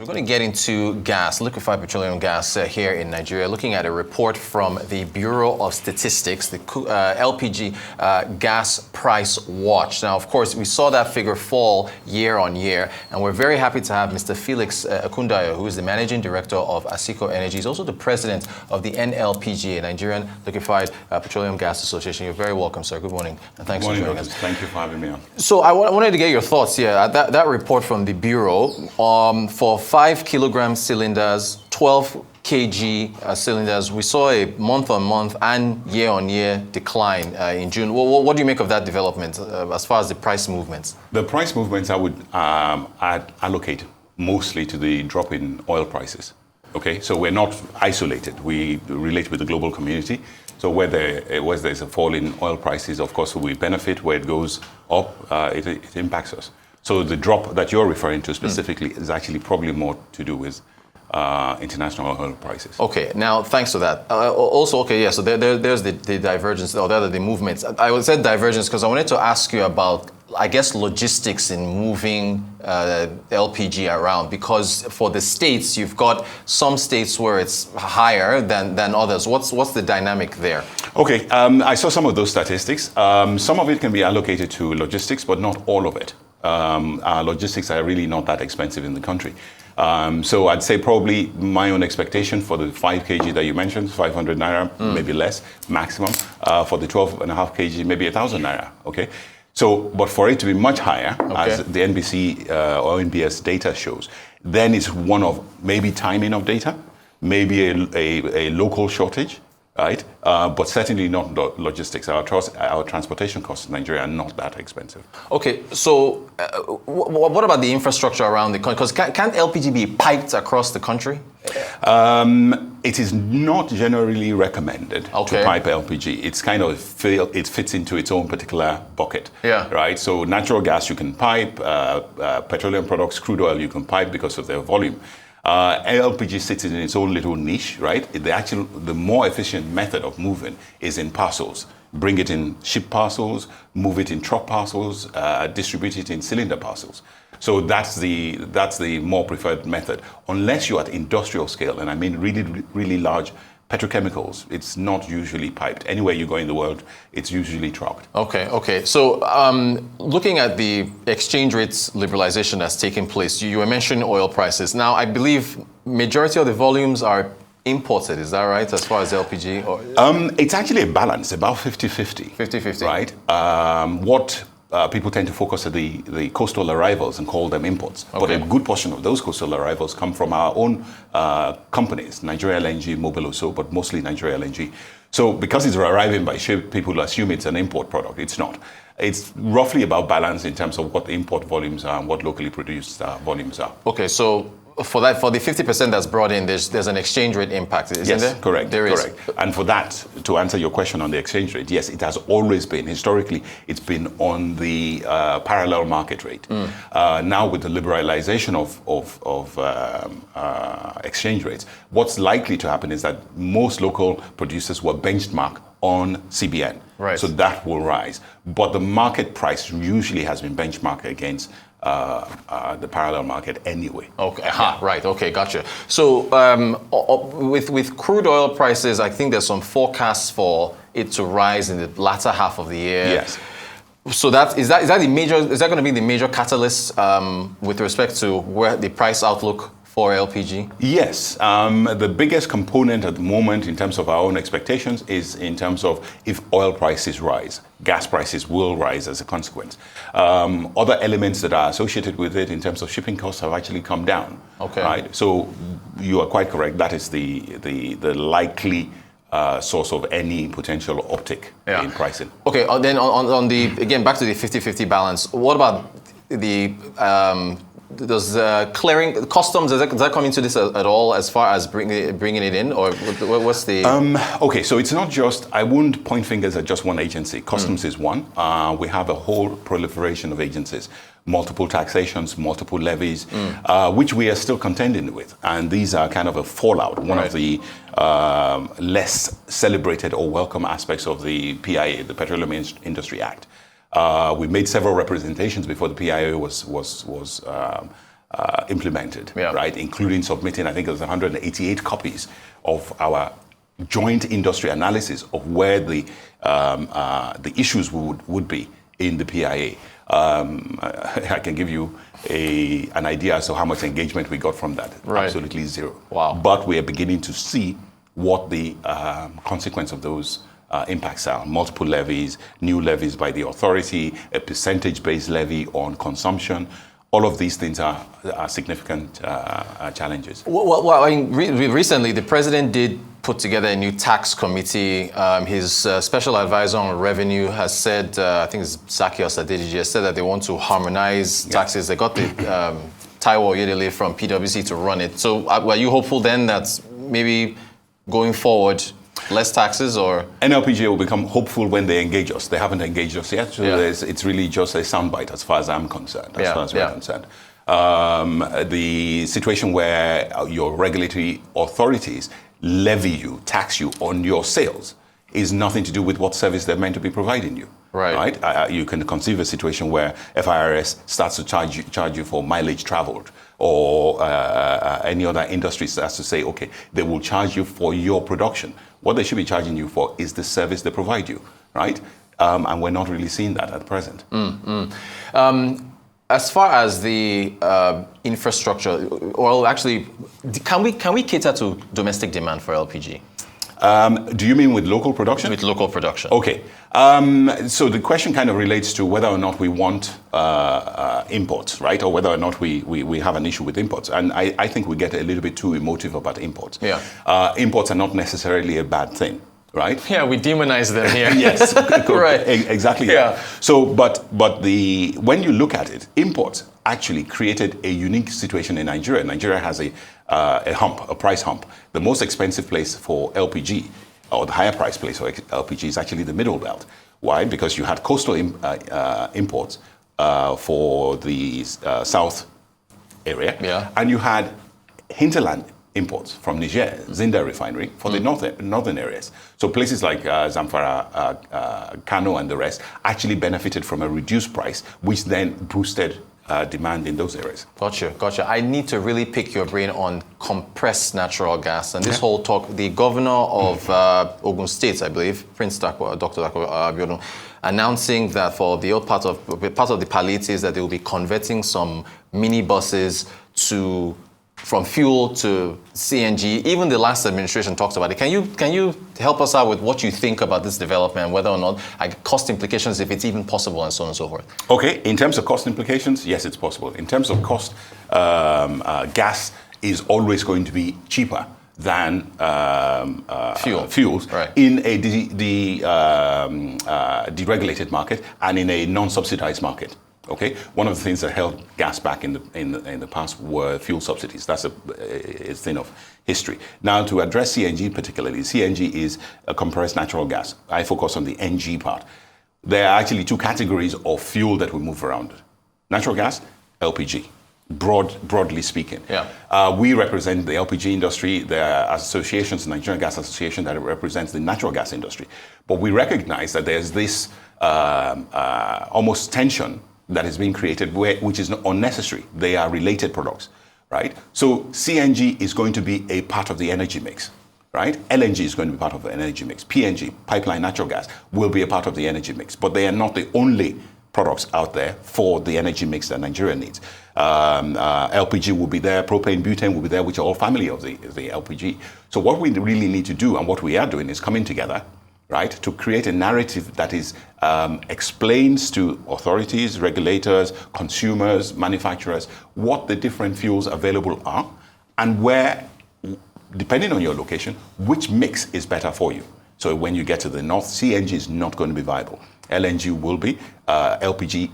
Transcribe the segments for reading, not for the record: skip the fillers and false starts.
We're going to get into gas, liquefied petroleum gas here in Nigeria, looking at a report from the Bureau of Statistics, the LPG gas price watch. Now, of course, we saw that figure fall year on year, and we're very happy to have Mr. Felix Ekundayo, who is the Managing Director of Asiko Energy. He's also the President of the NLPG, Nigerian Liquefied Petroleum Gas Association. You're very welcome, sir. Good morning, and thanks for joining us. Thank you for having me on. So I wanted to get your thoughts here. That report from the Bureau, for 5 kilogram cylinders, 12 kg cylinders, we saw a month-on-month and year-on-year decline in June. What do you make of that development as far as the price movements? The price movements I would allocate mostly to the drop in oil prices. Okay, so we're not isolated. We relate with the global community. So where there's a fall in oil prices, of course, we benefit. Where it goes up, it impacts us. So the drop that you're referring to specifically is actually probably more to do with international oil prices. Okay, now thanks for that. Also, okay, yeah, so there's the divergence, or rather the movements. I would say divergence because I wanted to ask you about, I guess, logistics in moving LPG around, because for the states, you've got some states where it's higher than others. What's the dynamic there? Okay, I saw some of those statistics. Some of it can be allocated to logistics, but not all of it. Our logistics are really not that expensive in the country. So I'd say probably my own expectation for the 5 kg that you mentioned, 500 naira, maybe less, maximum. For the 12.5 kg, maybe 1,000 naira, okay? So, but for it to be much higher, as the NBC or NBS data shows, then it's one of maybe timing of data, maybe a local shortage, right? But certainly not logistics. Our transportation costs in Nigeria are not that expensive. Okay, so what about the infrastructure around the country? Because can't LPG be piped across the country? It is not generally recommended to pipe LPG. It's kind of it fits into its own particular bucket. Yeah. Right. So natural gas you can pipe, petroleum products, crude oil you can pipe because of their volume. LPG sits in its own little niche, right? The more efficient method of moving is in parcels. Bring it in ship parcels, move it in truck parcels, distribute it in cylinder parcels. So that's the more preferred method. Unless you're at industrial scale, and I mean really, really large petrochemicals, it's not usually piped. Anywhere you go in the world, it's usually trucked. Okay. So looking at the exchange rates liberalization that's taking place, you were mentioning oil prices. Now, I believe majority of the volumes are imported, is that right, as far as LPG? It's actually a balance, about 50-50. 50-50. Right. People tend to focus on the coastal arrivals and call them imports. Okay. But a good portion of those coastal arrivals come from our own companies, Nigerian LNG, Mobiloso, but mostly Nigerian LNG. So because it's arriving by ship, people assume it's an import product. It's not. It's roughly about balance in terms of what the import volumes are and what locally produced volumes are. Okay, so for the 50% that's brought in, there's an exchange rate impact, isn't there? Yes, correct. There is. And for that, to answer your question on the exchange rate, yes, it has always been. Historically, it's been on the parallel market rate. Now, with the liberalization of exchange rates, what's likely to happen is that most local producers will benchmark on CBN. Right. So that will rise. But the market price usually has been benchmarked against the parallel market anyway. Okay, right, okay, gotcha. So with crude oil prices, I think there's some forecasts for it to rise in the latter half of the year. Yes. So is that going to be the major catalyst with respect to where the price outlook for LPG? Yes. The biggest component at the moment in terms of our own expectations is in terms of if oil prices rise. Gas prices will rise as a consequence. Other elements that are associated with it in terms of shipping costs have actually come down. Okay. Right? So you are quite correct. That is the likely source of any potential uptick in pricing. Okay. Then on the, again, back to the 50-50 balance, what about the does clearing customs, does that come into this at all as far as bringing it in, or what's the? Okay, so it's not just, I wouldn't point fingers at just one agency. Customs is one. We have a whole proliferation of agencies, multiple taxations, multiple levies, which we are still contending with, and these are kind of a fallout. One of the less celebrated or welcome aspects of the PIA, the Petroleum Industry Act. We made several representations before the PIA was implemented, Yeah. right? Including submitting, I think it was 188 copies of our joint industry analysis of where the issues would be in the PIA. I can give you an idea as to how much engagement we got from that. Right. Absolutely zero. Wow. But we are beginning to see what the consequence of those impacts are. Multiple levies, new levies by the authority, a percentage-based levy on consumption. All of these things are significant challenges. Well, I mean, recently the president did put together a new tax committee. His special advisor on revenue has said, I think it's Zacchaeus Adediji, has said that they want to harmonize taxes. They got the Taiwo Oyedele from PwC to run it. So are you hopeful then that maybe going forward, less taxes or? NLPG will become hopeful when they engage us. They haven't engaged us yet, so it's really just a soundbite as far as I'm concerned, as far as we're concerned. The situation where your regulatory authorities levy you, tax you on your sales is nothing to do with what service they're meant to be providing you. Right? You can conceive a situation where FIRS starts to charge you for mileage traveled, or any other industry starts to say, okay, they will charge you for your production. What they should be charging you for is the service they provide you, right? And we're not really seeing that at present. As far as the infrastructure, well, actually, can we cater to domestic demand for LPG? Do you mean with local production? With local production. Okay. So the question kind of relates to whether or not we want imports, right? Or whether or not we have an issue with imports. And I think we get a little bit too emotive about imports. Yeah. Imports are not necessarily a bad thing, right? Yeah, we demonize them here. Yes. Right. Exactly. Yeah. So, but when you look at it, imports actually created a unique situation in Nigeria. Nigeria has a price hump. The most expensive place for LPG, or the higher price place for LPG, is actually the Middle Belt. Why? Because you had coastal imports for the south area, and you had hinterland imports from Niger, Zinda refinery, for the northern areas. So places like Zamfara, Kano, and the rest actually benefited from a reduced price, which then boosted demand in those areas. Gotcha. I need to really pick your brain on compressed natural gas. And this whole talk, the governor of Ogun State, I believe, Dr. Abiodun, announcing that for the part of the palliatives that they will be converting some minibuses from fuel to CNG. Even the last administration talks about it. Can you help us out with what you think about this development, whether or not cost implications, if it's even possible, and so on and so forth? Okay, in terms of cost implications, yes, it's possible. In terms of cost, gas is always going to be cheaper than fuels in a deregulated market and in a non-subsidized market. Okay, one of the things that held gas back in the past were fuel subsidies. That's a thing of history. Now, to address CNG particularly, CNG is a compressed natural gas. I focus on the NG part. There are actually two categories of fuel that we move around: natural gas, LPG. Broadly speaking, we represent the LPG industry. There are associations, the Nigerian Gas Association, that represents the natural gas industry. But we recognize that there's this almost tension that is being created, which is unnecessary. They are related products, right? So CNG is going to be a part of the energy mix, right? LNG is going to be part of the energy mix. PNG, pipeline natural gas, will be a part of the energy mix, but they are not the only products out there for the energy mix that Nigeria needs. LPG will be there, propane, butane will be there, which are all family of the LPG. So what we really need to do, and what we are doing, is coming together, right, to create a narrative that is explains to authorities, regulators, consumers, manufacturers, what the different fuels available are, and where, depending on your location, which mix is better for you. So when you get to the north, CNG is not going to be viable. LNG will be, LPG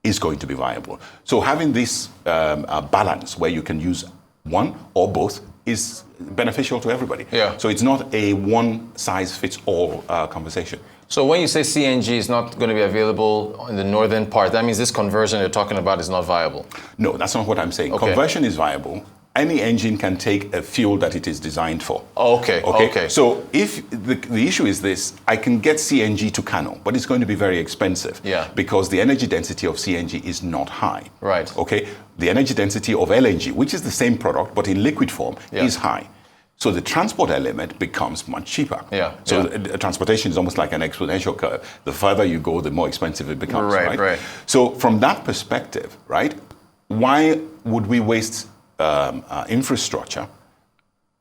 is going to be viable. So having this balance where you can use one or both is beneficial to everybody. Yeah. So it's not a one-size-fits-all conversation. So when you say CNG is not going to be available in the northern part, that means this conversion you're talking about is not viable? No, that's not what I'm saying. Okay. Conversion is viable, any engine can take a fuel that it is designed for. Okay. So if the issue is this, I can get CNG to Kano, but it's going to be very expensive. Yeah. Because the energy density of CNG is not high. Right. Okay. The energy density of LNG, which is the same product but in liquid form, is high. So the transport element becomes much cheaper. So transportation is almost like an exponential curve. The further you go, the more expensive it becomes. Right. So from that perspective, right, why would we waste infrastructure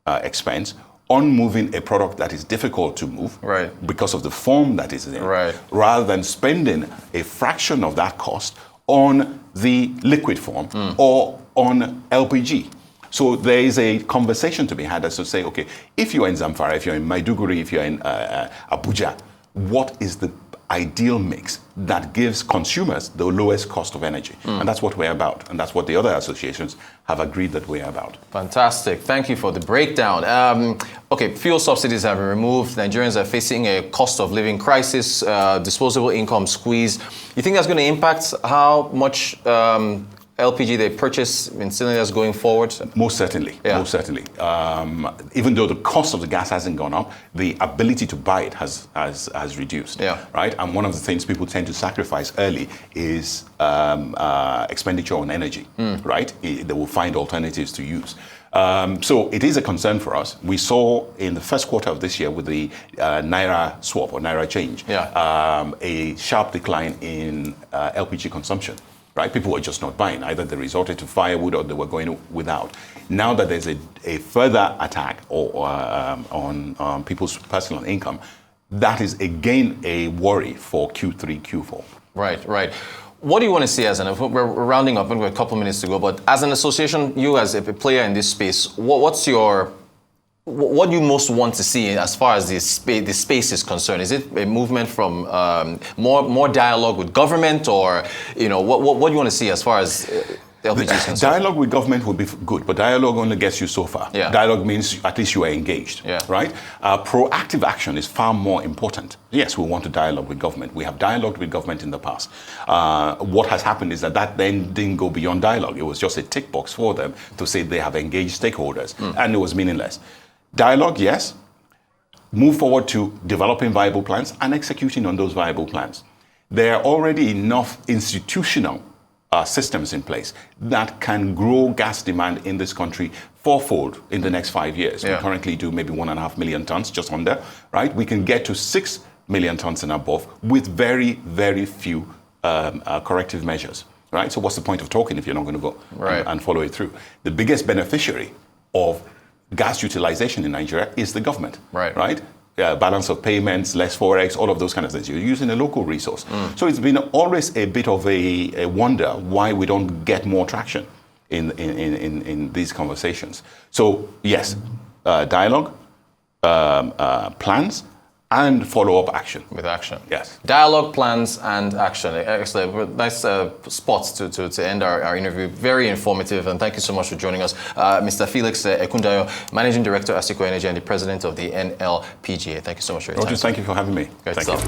expense on moving a product that is difficult to move because of the form that is in, rather than spending a fraction of that cost on the liquid form or on LPG? So there is a conversation to be had as to say, okay, if you're in Zamfara, if you're in Maiduguri, if you're in Abuja, what is the ideal mix that gives consumers the lowest cost of energy? And that's what we're about. And that's what the other associations have agreed that we're about. Fantastic. Thank you for the breakdown. Okay, fuel subsidies have been removed. Nigerians are facing a cost of living crisis, disposable income squeeze. You think that's going to impact how much LPG they purchase in cylinders going forward? Most certainly. Most certainly. Even though the cost of the gas hasn't gone up, the ability to buy it has reduced. Right. And one of the things people tend to sacrifice early is expenditure on energy. Right. They will find alternatives to use. So it is a concern for us. We saw in the first quarter of this year with the Naira swap or Naira change, a sharp decline in LPG consumption. Right, people were just not buying. Either they resorted to firewood or they were going without. Now that there's a further attack on people's personal income, that is again a worry for Q3, Q4. Right. What do you want to see we're rounding up and we're a couple minutes to go, but as an association, you as a player in this space, what do you most want to see as far as the space is concerned? Is it a movement from more dialogue with government, or what do you want to see as far as LPG is concerned? Dialogue with government would be good, but dialogue only gets you so far. Dialogue means at least you are engaged, right? Proactive action is far more important. Yes, we want to dialogue with government. We have dialogued with government in the past. What has happened is that then didn't go beyond dialogue. It was just a tick box for them to say they have engaged stakeholders, and it was meaningless. Dialogue, yes. Move forward to developing viable plans and executing on those viable plans. There are already enough institutional systems in place that can grow gas demand in this country fourfold in the next 5 years. We currently do maybe 1.5 million tons, just under, right? We can get to 6 million tons and above with very, very few corrective measures, right? So what's the point of talking if you're not going to go and follow it through? The biggest beneficiary of gas utilization in Nigeria is the government, right? Balance of payments, less forex, all of those kind of things. You're using a local resource. So it's been always a bit of a wonder why we don't get more traction in these conversations. So yes, dialogue, plans, and follow-up action. With action. Yes. Dialogue, plans, and action. Excellent. Nice spots to end our interview. Very informative, and thank you so much for joining us. Mr. Felix Ekundayo, Managing Director, Asiko Energy, and the President of the NLPGA. Thank you so much for your time. Thank you for having me. Great stuff.